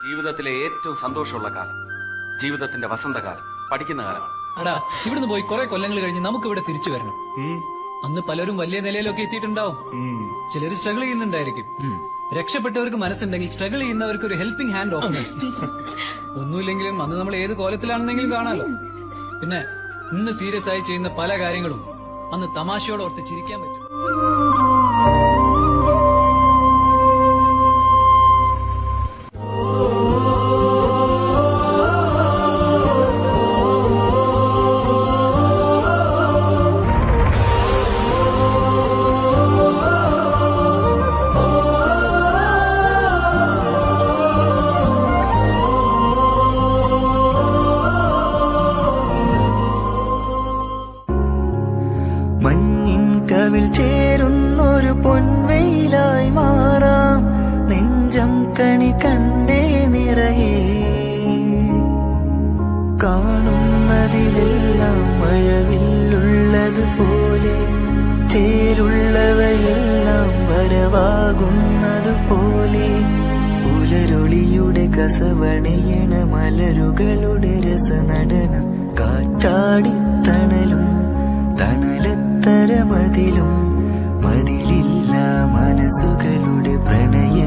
ജീവിതത്തിലെ ഏറ്റവും സന്തോഷമുള്ള കാലം, ജീവിതത്തിന്റെ വസന്തകാലം, പഠിക്കുന്ന കാലമാണ്. അടാ, ഇവിടുന്ന് പോയി കുറെ കൊല്ലങ്ങൾ കഴിഞ്ഞ് നമുക്ക് ഇവിടെ തിരിച്ചു വരണം. അന്ന് പലരും വലിയ നിലയിലൊക്കെ എത്തിയിട്ടുണ്ടാവും. ചിലർ സ്ട്രഗിൾ ചെയ്യുന്നുണ്ടായിരിക്കും. രക്ഷപ്പെട്ടവർക്ക് മനസ്സുണ്ടെങ്കിൽ സ്ട്രഗിൾ ചെയ്യുന്നവർക്ക് ഒരു ഹെൽപ്പിംഗ് ഹാൻഡ് ഓപ്പൺ. ഒന്നുമില്ലെങ്കിലും അന്ന് നമ്മൾ ഏത് കോലത്തിലാണെന്നെങ്കിലും കാണാലോ. പിന്നെ ഇന്ന് സീരിയസ് ആയി ചെയ്യുന്ന പല കാര്യങ്ങളും അന്ന് തമാശയോട് ഓർത്ത് ചിരിക്കാൻ പറ്റും. മഞ്ഞിൻ കവിൽ ചേരുന്നൊരു പൊൻവെയിലായി മാറാം, നെഞ്ചം കണി കണ്ടേ നിറയെ. കാണുന്നതിലെല്ലാം മഴവില്ലുള്ളതുപോലെ, ചേരുള്ളവയെല്ലാം വരവാകുന്നതുപോലെ. പുലരൊളിയുടെ കസവണിയണ മലരുകളുടെ രസനടനം, കാറ്റാടിത്തണലും തണലത്തരമതിലും മതിലില്ല മനസ്സുകളുടെ പ്രണയ